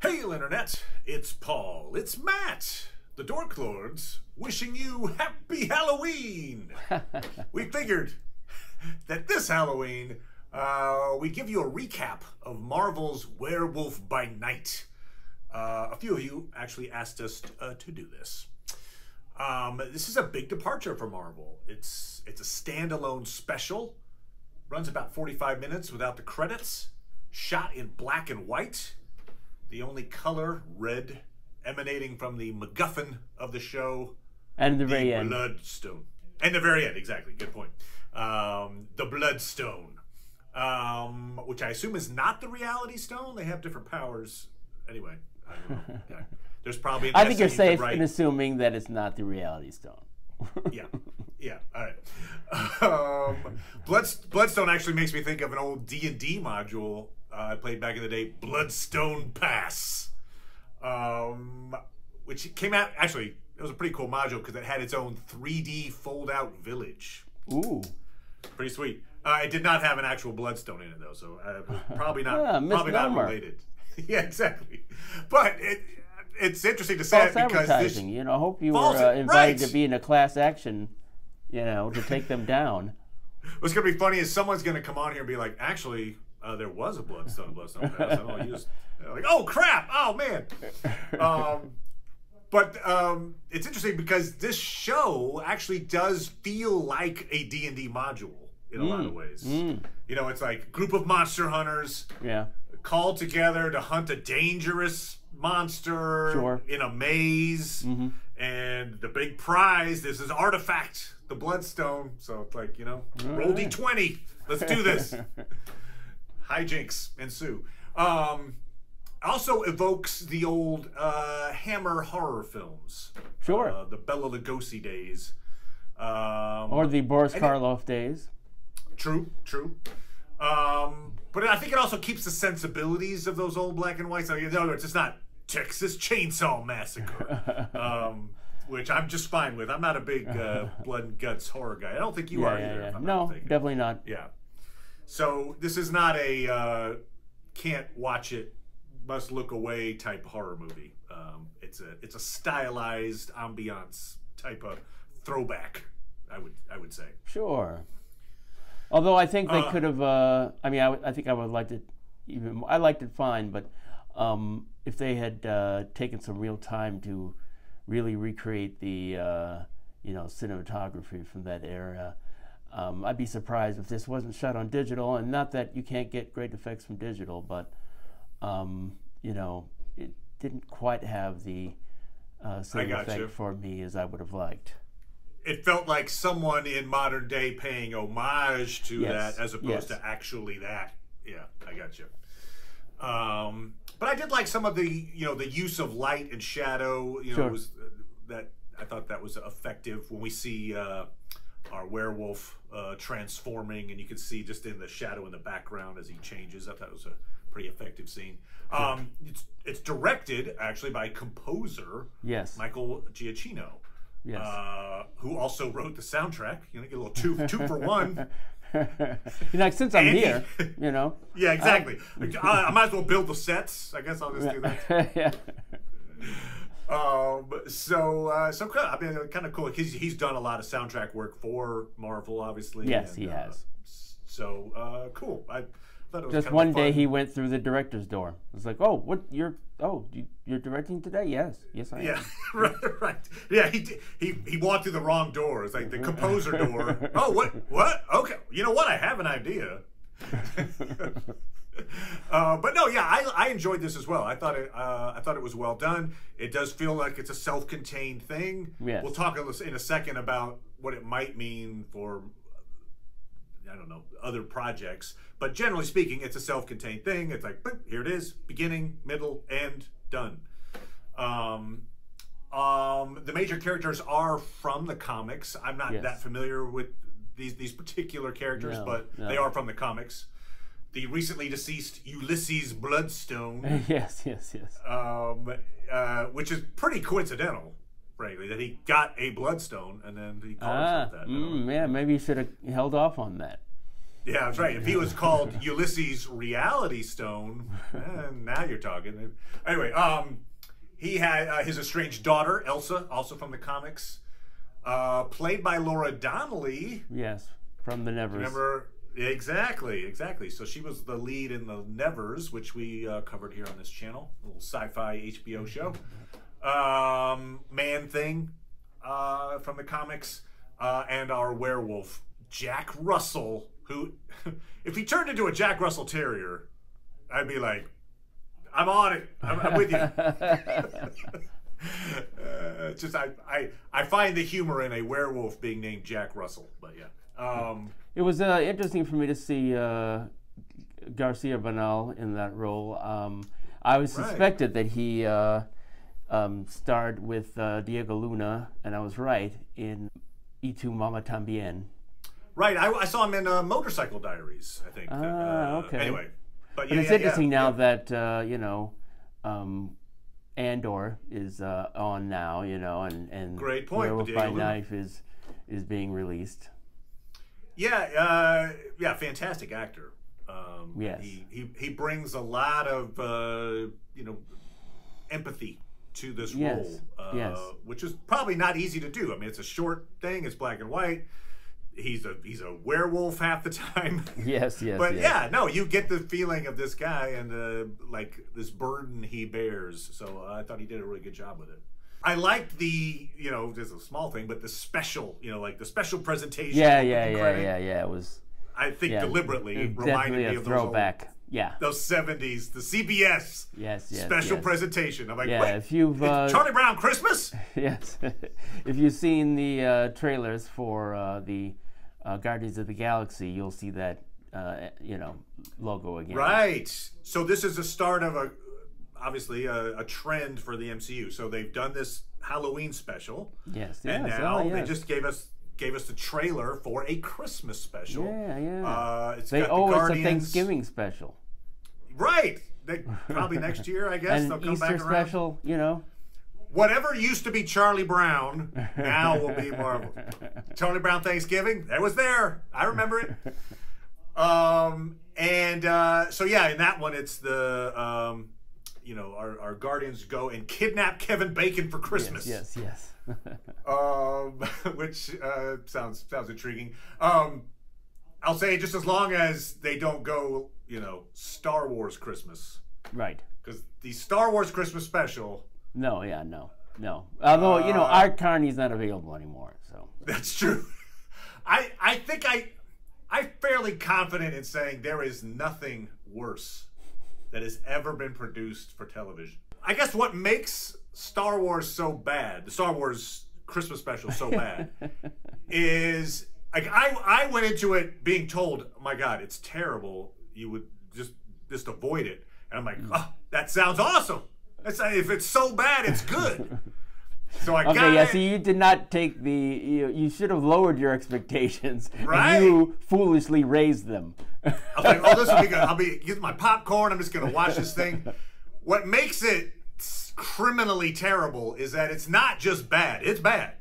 Hail, Internet! It's Paul, it's Matt, the Dork Lords, wishing you happy Halloween! We figured that this Halloween, we'd give you a recap of Marvel's Werewolf by Night. A few of you actually asked us to do this. This is a big departure for Marvel. It's a standalone special, runs about 45 minutes without the credits, shot in black and white. The only color, red, emanating from the MacGuffin of the show. And the very end. Bloodstone. And the very end, exactly. Good point. The Bloodstone. Which I assume is not the Reality Stone. They have different powers. Anyway, I don't know. Yeah. There's probably an I think you're safe in assuming that it's not the Reality Stone. Yeah. Yeah. All right. Bloodstone actually makes me think of an old D&D module I played back in the day, Bloodstone Pass, which came out, actually, it was a pretty cool module because it had its own 3D fold-out village. Ooh. Pretty sweet. It did not have an actual Bloodstone in it, though, so probably not related. Yeah, exactly. But it's interesting to say false because advertising. this... You know, I hope you were invited to be in a class action, you know, to take them down. What's going to be funny is someone's going to come on here and be like, actually... there was a Bloodstone Pass. Like, oh crap! Oh man! But it's interesting because this show actually does feel like a D&D module in a lot of ways. You know, it's like a group of monster hunters called together to hunt a dangerous monster in a maze, and the big prize is this artifact, the Bloodstone. So it's like, you know, roll D20. Let's do this. Hijinks ensue. Also evokes the old Hammer horror films. Sure. The Bela Lugosi days. Or the Boris Karloff days. True, true. But I think it also keeps the sensibilities of those old black and whites. In other words, it's not Texas Chainsaw Massacre. Which I'm just fine with. I'm not a big blood and guts horror guy. I don't think you are either. No, definitely not. Yeah. So this is not a can't watch it, must look away type horror movie. It's a stylized ambiance type of throwback. I would say. Sure. Although I think they could have. I mean, I think I would like it even. I liked it fine, but if they had taken some real time to really recreate the you know, cinematography from that era. I'd be surprised if this wasn't shot on digital, and not that you can't get great effects from digital, but you know, it didn't quite have the same effect for me as I would have liked. It felt like someone in modern day paying homage to that as opposed to actually that. Yeah, I got you. But I did like some of the, you know, the use of light and shadow. You know, was that I thought that was effective when we see our werewolf transforming, and you can see just in the shadow in the background as he changes. I thought it was a pretty effective scene. It's directed actually by composer Michael Giacchino, who also wrote the soundtrack. You know, get a little two for one. You know, since I'm here, you know. Yeah, exactly. I might as well build the sets. I guess I'll just do that. Yeah. So cool. I mean, kind of cool. He's done a lot of soundtrack work for Marvel, obviously. Yes, he has. So cool. I thought it was just one day he went through the director's door. It was like, oh, what you're directing today? Yes, I am. Yeah, right. Yeah, he walked through the wrong door. It's like the composer door. Oh, what? Okay, you know what? I have an idea. But no, yeah, I enjoyed this as well. I thought it was well done. It does feel like it's a self-contained thing. Yes. We'll talk in a second about what it might mean for, I don't know, other projects. But generally speaking, it's a self-contained thing. It's like, here it is, beginning, middle, end, done. The major characters are from the comics. I'm not that familiar with these particular characters, but they are from the comics. The recently deceased Ulysses Bloodstone. Yes. Which is pretty coincidental, frankly, that he got a Bloodstone and then he called himself that. Yeah, maybe he should have held off on that. Yeah, that's right. If he was called Ulysses Reality Stone, now you're talking. Anyway, he had his estranged daughter, Elsa, also from the comics, played by Laura Donnelly. Yes, from the Nevers. Remember? Exactly. So she was the lead in the Nevers, which we covered here on this channel, a little sci-fi HBO show. Man-Thing from the comics, and our werewolf, Jack Russell, who, if he turned into a Jack Russell Terrier, I'd be like, I'm on it. I'm with you. Just I find the humor in a werewolf being named Jack Russell, but yeah. It was interesting for me to see Garcia Bernal in that role. I was suspected that he starred with Diego Luna, and I was right, in Y Tu Mama Tambien. Right, I saw him in Motorcycle Diaries, I think. Okay. Anyway, but it's interesting now that Andor is on now, and great point. Werewolf by Night is being released. Yeah, fantastic actor. Yes, he brings a lot of empathy to this role, which is probably not easy to do. I mean, it's a short thing; it's black and white. He's a werewolf half the time. Yes. But you get the feeling of this guy and like this burden he bears. So I thought he did a really good job with it. I liked the, just a small thing, but the special, like the special presentation. Yeah. It was. I think deliberately reminded me of throwback. Those 70s, the CBS special presentation. I'm like, wait, if you've Charlie Brown Christmas? Yes, if you've seen the trailers for the Guardians of the Galaxy, you'll see that logo again. Right. So this is the start of obviously a trend for the MCU. So they've done this Halloween special. Yes. And now they just gave us the trailer for a Christmas special. Yeah. They owe us a Thanksgiving special. Right. Probably next year, I guess. And they'll come Easter back around. special, Whatever used to be Charlie Brown now will be Marvel. Charlie Brown Thanksgiving, that was there. I remember it. In that one, it's the our Guardians go and kidnap Kevin Bacon for Christmas. Yes. Which sounds intriguing. I'll say just as long as they don't go, Star Wars Christmas. Right. Because the Star Wars Christmas special. No. Although, Art Carney's not available anymore, so. That's true. I think I'm fairly confident in saying there is nothing worse that has ever been produced for television. I guess what makes Star Wars so bad, the Star Wars Christmas special so bad, is like I went into it being told, oh my God, it's terrible. You would just avoid it. And I'm like, oh, that sounds awesome. If it's so bad, it's good. So I got it. So you did not take you should have lowered your expectations. Right. And you foolishly raised them. I was like, oh, this will be good. I'll be getting my popcorn. I'm just going to watch this thing. What makes it criminally terrible is that it's not just bad. It's bad.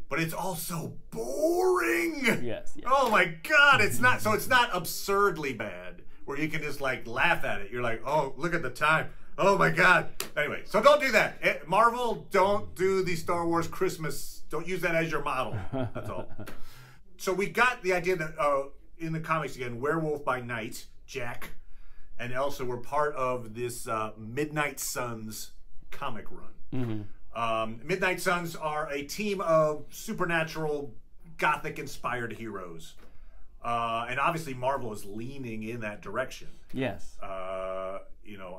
But it's also boring. Yes. Oh my God, it's not absurdly bad where you can just like laugh at it. You're like, oh, look at the time. Oh my God. Anyway, so don't do that. Marvel, don't do the Star Wars Christmas. Don't use that as your model. That's all. So we got the idea that in the comics again, Werewolf by Night, Jack and Elsa were part of this Midnight Suns comic run. Mm-hmm. Midnight Suns are a team of supernatural, gothic-inspired heroes. And obviously Marvel is leaning in that direction. Yes.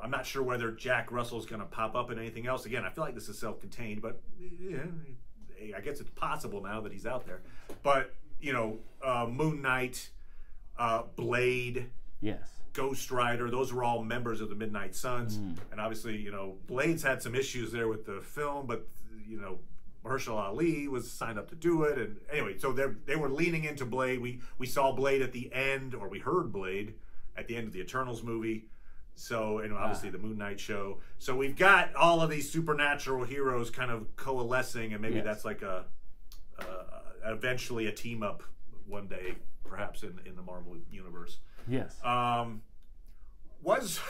I'm not sure whether Jack Russell's going to pop up in anything else. Again, I feel like this is self-contained, but I guess it's possible now that he's out there. But, Moon Knight, Blade, yes, Ghost Rider, those were all members of the Midnight Suns. And obviously, Blade's had some issues there with the film, but, Mahershala Ali was signed up to do it. And anyway, so they were leaning into Blade. We saw Blade at the end, or we heard Blade at the end of the Eternals movie. So, and obviously the Moon Knight show. So we've got all of these supernatural heroes kind of coalescing, and maybe that's like eventually a team up one day, perhaps in the Marvel universe. Yes. Was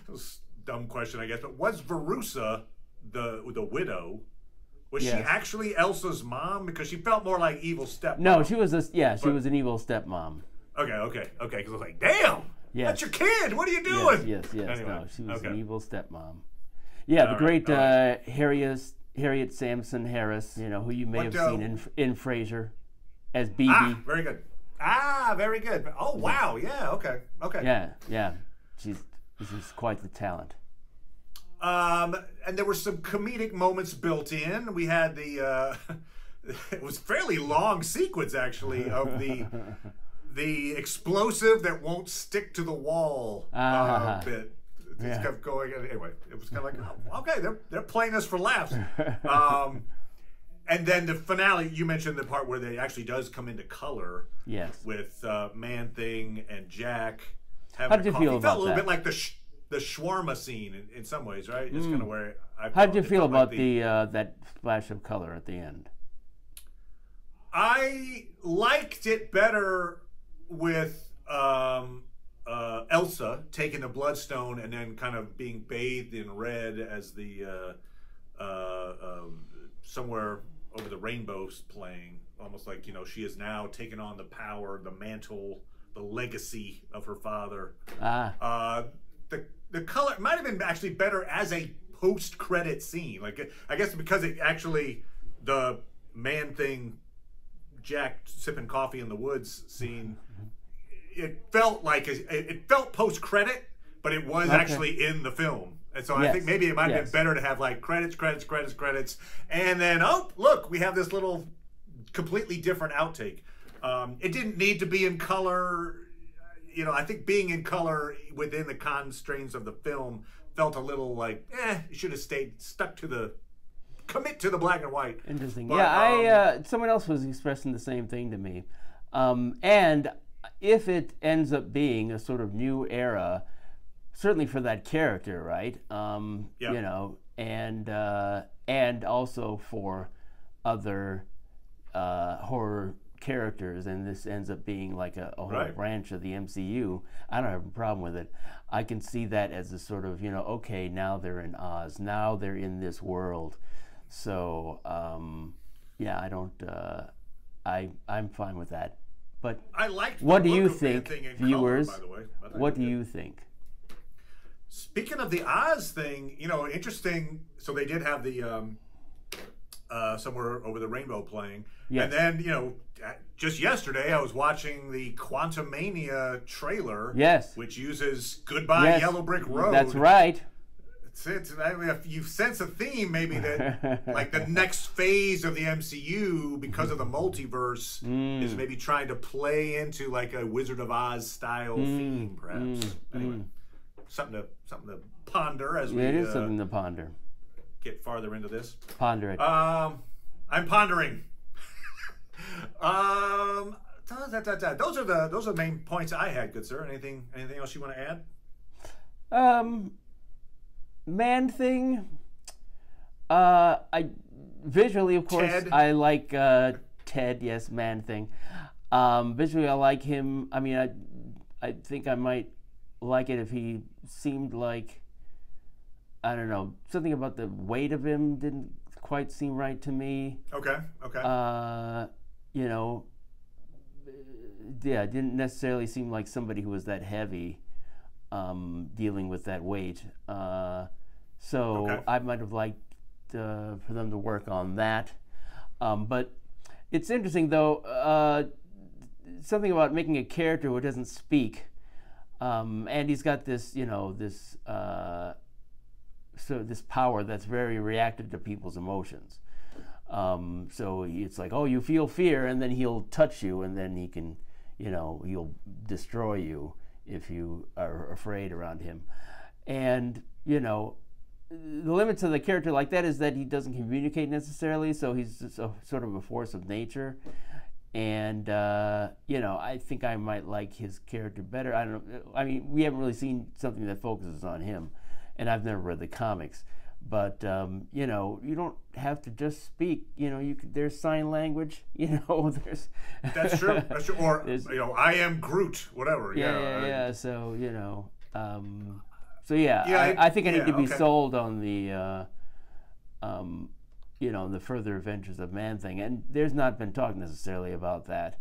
this dumb question, I guess, but was Verussa the widow? Was she actually Elsa's mom? Because she felt more like evil stepmom. No, she was she was an evil stepmom. Okay. Because I was like, damn, that's your kid. What are you doing? Yes. Anyway, no, she was an evil stepmom. Yeah, the great Harriet Sansom Harris, who you may have seen in Frasier as BB. Ah, very good. Very good. Oh, wow. Yeah, okay. Yeah. She's quite the talent. And there were some comedic moments built in. We had the it was fairly long sequence actually of the explosive that won't stick to the wall bit. It just kept going. Anyway, it was kind of like, oh, okay, they're playing us for laughs. And then the finale, you mentioned the part where they actually does come into color. Yes. With Man-Thing and Jack having How did you feel about that? It felt a little bit like the shawarma scene in some ways, right? It's kind of where How did you feel about that splash of color at the end? I liked it better with Elsa taking the Bloodstone and then kind of being bathed in red as the somewhere over the rainbow's playing, almost like she is now taking on the power, the mantle, the legacy of her father. The color might have been actually better as a post-credit scene. Like, I guess because it actually, the Man-Thing, Jack sipping coffee in the woods scene, it felt like it felt post-credit, but it was actually in the film. And so I think maybe it might have been better to have like credits, and then, oh, look, we have this little completely different outtake. It didn't need to be in color. I think being in color within the constraints of the film felt a little like, it should have commit to the black and white. Interesting. But, someone else was expressing the same thing to me. And if it ends up being a sort of new era, certainly for that character, right? And also for other horror characters, and this ends up being like a whole branch of the MCU, I don't have a problem with it. I can see that as a sort of, okay, now they're in Oz, now they're in this world. So, I don't, I'm fine with that. But I liked what do you think, viewers? Color, by the way. What do you think? Speaking of the Oz thing, interesting. So they did have the Somewhere Over the Rainbow playing, and then just yesterday I was watching the Quantumania trailer, which uses "Goodbye Yellow Brick Road." That's right. I mean, if you sense a theme, maybe that like the next phase of the MCU, because of the multiverse, is maybe trying to play into like a Wizard of Oz style theme, perhaps. Anyway, something to ponder as we. It is something to ponder. Get farther into this. Ponder it. I'm pondering. Those are the main points I had, good sir. Anything else you want to add? Man-Thing. I visually, of course, Ted. I like Ted. Yes, Man-Thing. Visually, I like him. I mean, I think I might like it if he seemed like, I don't know, something about the weight of him didn't quite seem right to me. Okay. It didn't necessarily seem like somebody who was that heavy, dealing with that weight. I might have liked for them to work on that. But it's interesting, though, something about making a character who doesn't speak. And he's got this, this power that's very reactive to people's emotions. So it's like, oh, you feel fear, and then he'll touch you, and then he can, he'll destroy you if you are afraid around him. And, the limits of the character like that is that he doesn't communicate necessarily, so he's just sort of a force of nature. And, I think I might like his character better. I don't know. I mean, we haven't really seen something that focuses on him, and I've never read the comics. But you know, you don't have to just speak. You know, there's sign language. You know, there's That's true. That's true. Or you know, I am Groot, whatever. Yeah. So you know, I think I need to be sold on the, you know, the further adventures of Man-Thing, and there's not been talk necessarily about that.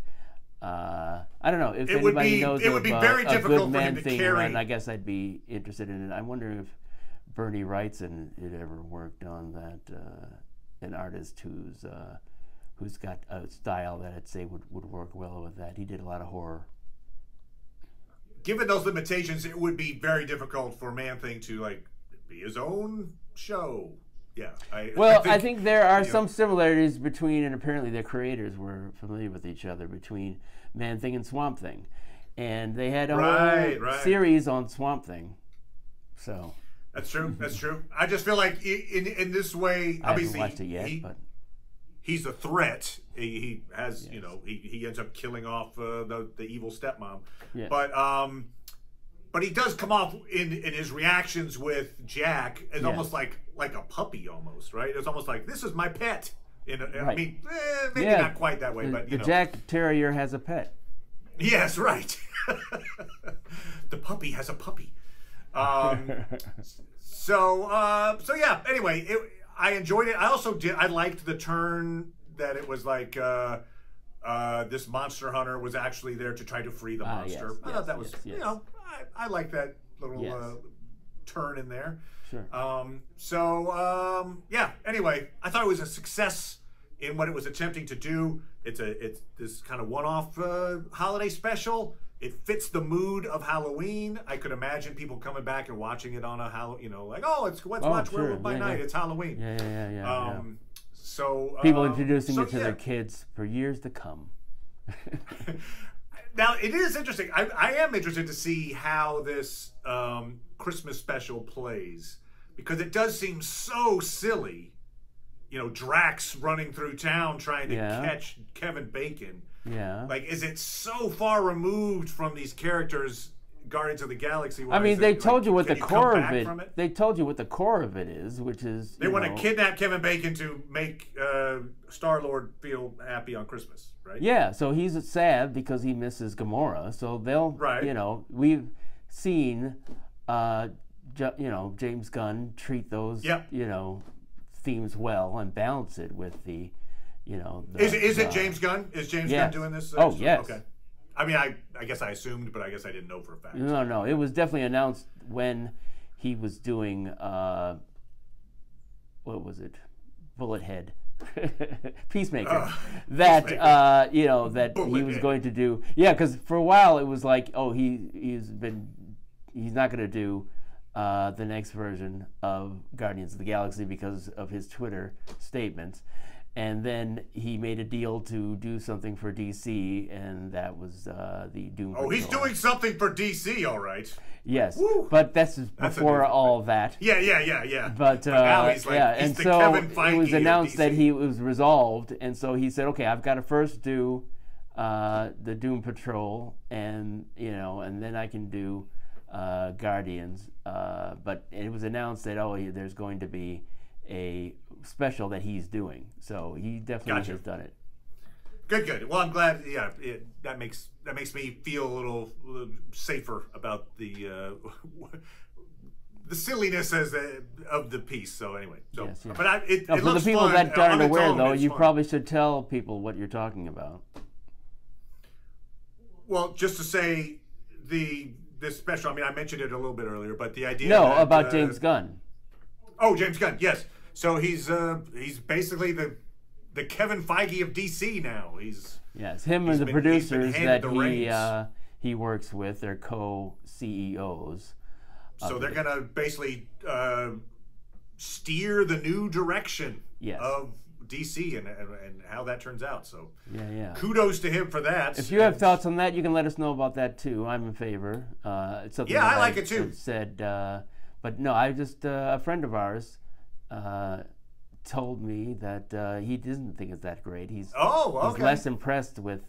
I don't know if anybody knows of a good Man-Thing run. I guess I'd be interested in it. I'm wondering if Bernie Wrightson had ever worked on that, an artist who's got a style that I'd say would work well with that. He did a lot of horror. Given those limitations, it would be very difficult for Man-Thing to like be his own show. Yeah. I think there are some similarities between, and apparently their creators were familiar with each other, between Man-Thing and Swamp Thing, and they had a whole series on Swamp Thing. So that's true. That's true. I just feel like in this way, obviously, I haven't watched it yet, but he's a threat. He has, you know, he ends up killing off the evil stepmom. Yeah. But he does come off in his reactions with Jack as almost like a puppy, almost, right? It's almost like, this is my pet. I mean, maybe not quite that way, but you know. The Jack Terrier has a pet. Yes, right. The puppy has a puppy. So yeah. Anyway, I enjoyed it. I also did. I liked the turn that it was like this monster hunter was actually there to try to free the monster. I thought that was, you know, I like that little turn in there. Sure. Yeah. Anyway, I thought it was a success in what it was attempting to do. It's this kind of one-off holiday special. It fits the mood of Halloween. I could imagine people coming back and watching it on a Halloween, you know, like, let's watch Werewolf by Night. It's Halloween. Yeah. So people introducing it to their kids for years to come. Now, it is interesting. I am interested to see how this Christmas special plays, because it does seem so silly. You know, Drax running through town trying to catch Kevin Bacon. Yeah. Like, is it so far removed from these characters, Guardians of the Galaxy? I mean, they told you what the core of it. They told you what the core of it is, which is they want to kidnap Kevin Bacon to make Star-Lord feel happy on Christmas, right? Yeah. So he's sad because he misses Gamora. So they'll, you know, we've seen, you know, James Gunn treat those, you know, themes well and balance it with the, you know. Is it James Gunn? Is James Gunn doing this? Yes. Okay. I mean, I guess I assumed, but I guess I didn't know for a fact. No. It was definitely announced when he was doing, what was it? Bullethead. Peacemaker. Peacemaker. You know, that Bullethead. He was going to do. Yeah, because for a while it was like, he's not going to do the next version of Guardians of the Galaxy because of his Twitter statements. And then he made a deal to do something for DC, and that was the Doom Patrol. He's doing something for DC, all right. Yes, but that's before all that. Yeah. But now he's like, and so Kevin Feige it was announced that he was resolved, and so he said, okay, I've got to first do the Doom Patrol, and you know, and then I can do Guardians. But it was announced that there's going to be a special that he's doing, so he definitely has done it. Good. Well, I'm glad. Yeah, that makes me feel a little safer about the silliness of the piece. So anyway, yes. But it for looks the people fun. that aren't aware, though, you probably should tell people what you're talking about. Well, just to say this special. I mean, I mentioned it a little bit earlier, but the idea. No, about James Gunn. Oh, James Gunn. Yes. So he's basically the Kevin Feige of DC now. He's him and the producers that he works with. They're co-CEOs. So they're gonna basically steer the new direction of DC and how that turns out. So kudos to him for that. If you have thoughts on that, you can let us know about that too. I'm in favor. It's something I like it too. Said, but no, I just a friend of ours told me that he doesn't think it's that great. He's less impressed with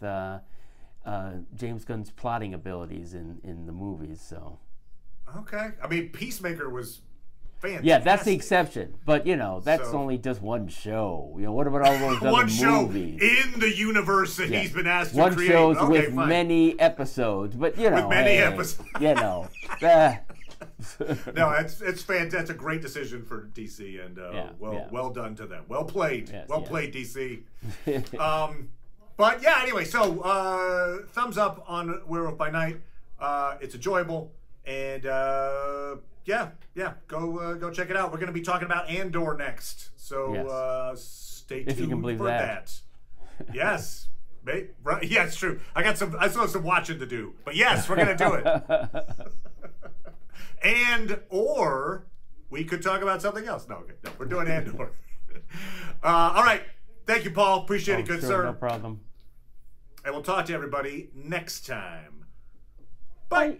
James Gunn's plotting abilities in the movies. So I mean, Peacemaker was fantastic. Yeah, that's the exception. But, you know, that's So- only just one show. You know, what about all those other One show movies? in the universe that he's been asked to One create. shows Okay, with fine. many episodes. But, you know, With many hey, episodes. you know. No, it's fantastic. That's a great decision for DC, and well done to them. Well played. Yes, well played, DC. But yeah, anyway, so thumbs up on Werewolf by Night. It's enjoyable, and go check it out. We're going to be talking about Andor next, so stay tuned If you can believe for that. Yes. Right. Yeah, it's true. I still have some watching to do, but yes, we're going to do it. Or we could talk about something else. No, we're doing Andor. All right. Thank you, Paul. Appreciate it, good sure, sir. No problem. And we'll talk to everybody next time. Bye.